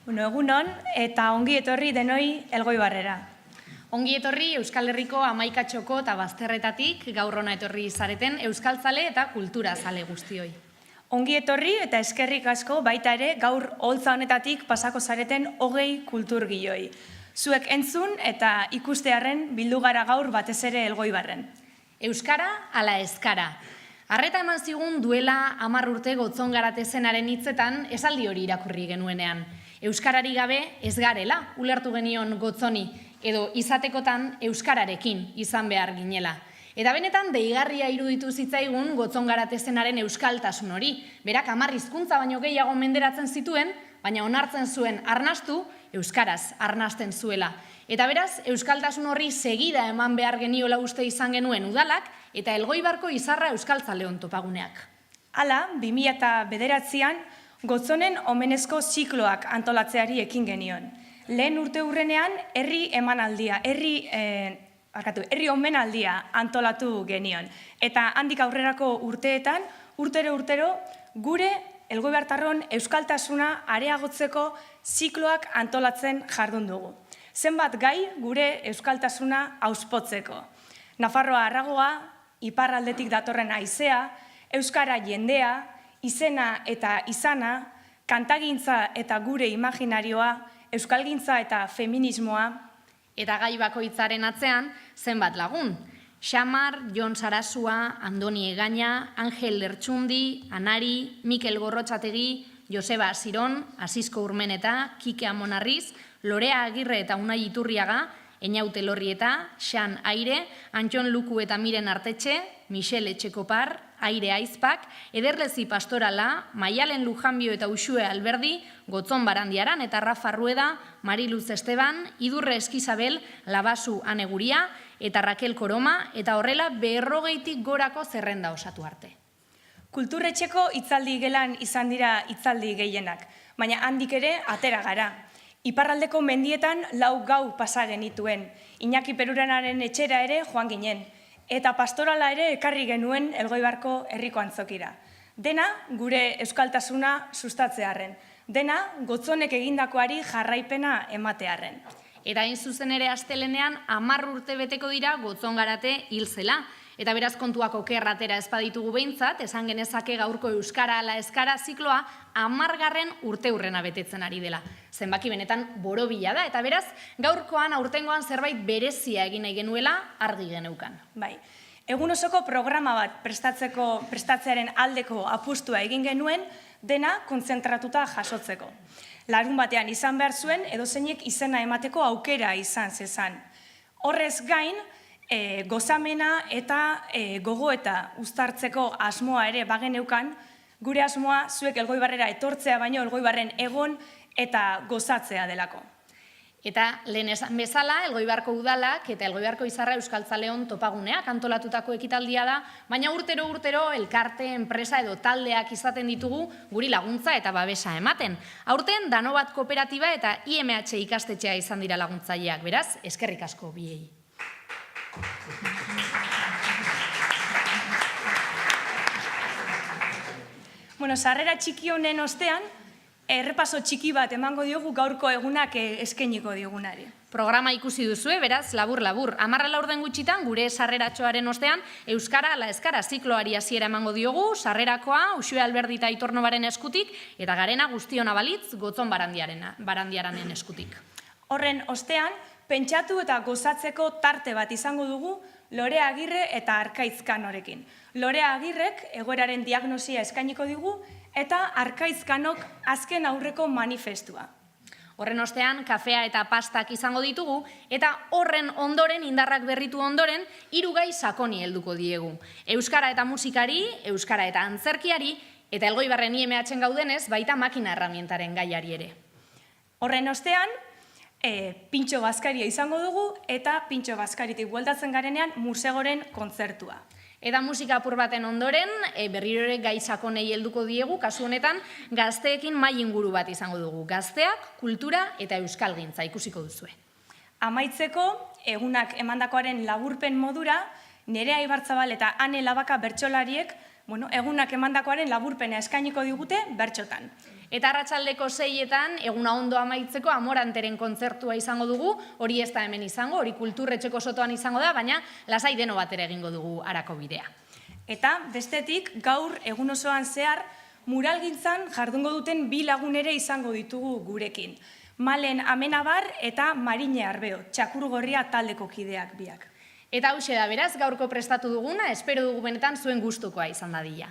Egunon eta ongi etorri denoi Elgoibarrera. Ongi etorri Euskal Herriko Hamaikatxoko eta Bazterretatik gaur hona etorri zareten euskaltzale eta kulturazale guztioi. Ongi etorri eta eskerrik asko baita ere gaur holtza honetatik pasako zareten 20 kulturgileoi. Zuek entzun eta ikustearren bildu gara gaur batez ere Elgoibarren. Euskara ala eskara. Arreta eman zigun duela 10 urte Gotzongaratezenaren hitzetan esaldi hori irakurri genuenean. Euskarari gabe ez garela, ulertu genion Gotzoni, edo izatekotan euskararekin izan behar ginela. Eta benetan deigarria iruditu zitzaigun Gotzongaratezenaren euskaltasun hori. Berak 10 hizkuntza baino gehiago menderatzen zituen, baina onartzen zuen arnastu, euskaraz arnasten zuela. Eta beraz, euskaltasun horri segida eman behar geniola uste izan genuen udalak, eta Elgoibarko izarra euskaltzaleon topaguneak. Hala, 2009an, Gotzonen omenezko zikloak antolatzeari ekin genion. Lehen urte hurrenean, herri omenaldia antolatu genion. Eta handik aurrerako urteetan, urtero gure Elgoibartarron euskaltasuna areagotzeko zikloak antolatzen jardun dugu. Zenbat gai gure euskaltasuna auspotzeko. Nafarroa Arragoa, iparraldetik datorren haizea, euskara jendea, izena eta izana, kantagintza eta gure imaginarioa, euskalgintza eta feminismoa. Eta gai bakoitzaren atzean, zenbat lagun. Xamar, Jon Sarasua, Andoni Egaña, Angel Lertxundi, Anari, Mikel Gorrotxategi, Joseba Asiron, Asisko Urmeneta, Kike Amonarriz, Lorea Agirre eta Unai Iturriaga, Eñaute Lorrieta, Xan Aire, Antxon Luku eta Miren Artetxe, Michel Etxekopar, Aire Aizpak, Ederlezi Pastorala, Maialen Lujanbio eta Uxue Alberdi, Gotzon Barandiaran eta Rafa Rueda, Mariluz Esteban, Idurre Eskizabel, Labasu Aneguria eta Raquel Koroma, eta horrela 40tik gorako zerrenda osatu arte. Kulturretxeko hitzaldi gelan izan dira hitzaldi gehienak, baina handik ere atera gara. Iparraldeko mendietan 4 gau pasa genituen, Iñaki Peruranaren etxera ere joan ginen, eta pastorala ere ekarri genuen Elgoibarko herriko antzokira. Dena gure euskaltasuna sustatzearren, dena Gotzonek egindakoari jarraipena ematearren. Eta hain zuzen ere astelenean 10 urte beteko dira Gotzongarate hil zela. Eta beraz kontuak okerratera ez baditugu behintzat, esan genezake gaurko euskara ala eskara zikloa 10. urteurrena betetzen ari dela. Zenbaki benetan borobila da, eta beraz gaurkoan aurtengoan zerbait berezia egin nahi genuela argi geneukan. Bai, egun osoko programa bat prestatzearen aldeko apustua egin genuen, dena kontzentratuta jasotzeko. Larun batean izan behar zuen, edozeinek izena emateko aukera izan zezan. Horrez gain, gozamena eta gogoeta uztartzeko asmoa ere bageneukan, gure asmoa zuek Elgoibarrera etortzea baino Elgoibarren egon eta gozatzea delako. Eta lehen esan bezala, Elgoibarko udalak eta Elgoibarko izarra euskaltzaleon topaguneak antolatutako ekitaldia da, baina urtero elkarte, enpresa edo taldeak izaten ditugu guri laguntza eta babesa ematen. Aurten Danobat Kooperatiba eta IMH ikastetxea izan dira laguntzaileak, beraz, eskerrik asko biei. Sarrera txiki honen ostean, errepaso txiki bat emango diogu gaurko egunak eskainiko digunari. Programa ikusi duzue, beraz, labur-labur. 10 laurden gutxitan, gure sarreratxoaren ostean, euskara ala eskara zikloari hasiera emango diogu, sarrerakoa, Uxue Alberdi eta Aitor Novaren eskutik, eta garena guztiona balitz, Gotzon Barandiaranen eskutik. Horren ostean, pentsatu eta gozatzeko tarte bat izango dugu Lorea Agirre eta Arkaitz Kanorekin. Lorea Agirrek egoeraren diagnosia eskainiko digu eta Arkaitz Kanok azken aurreko manifestua. Horren ostean, kafea eta pastak izango ditugu, eta horren ondoren, indarrak berritu ondoren, 3 gai sakoni helduko diegu. Euskara eta musikari, euskara eta antzerkiari, eta Elgoibarren IMH-en gaudenez, baita makina erramientaren gaiari ere. Horren ostean, Pintxo Bazkaria izango dugu, eta Pintxo Bazkaritik bueltatzen garenean Musegoren kontzertua. Eta musika apur baten ondoren, berriro ere gai sakonei helduko diegu, kasu honetan, gazteekin mai inguru bat izango dugu. Gazteak, kultura eta euskalgintza ikusiko duzue. Amaitzeko, egunak emandakoaren laburpen modura, Nerea Ibarzabal eta Ane Labaka bertsolariek egunak emandakoaren laburpena eskainiko digute bertxotan. Eta arratsaldeko 6etan, eguna ondo amaitzeko Amoranteren kontzertua izango dugu, hori ez da hemen izango, hori kulturretxeko sotoan izango da, baina lasai deno batera egingo dugu Arako bidea. Eta bestetik gaur egun osoan zehar muralgintzan jardungo duten 2 lagun ere izango ditugu gurekin. Malen Amenabar eta Marine Arbeo, Txakurgorria taldeko kideak biak. Eta hauxe da beraz, gaurko prestatu duguna, espero dugu benetan zuen gustukoa izan dadila.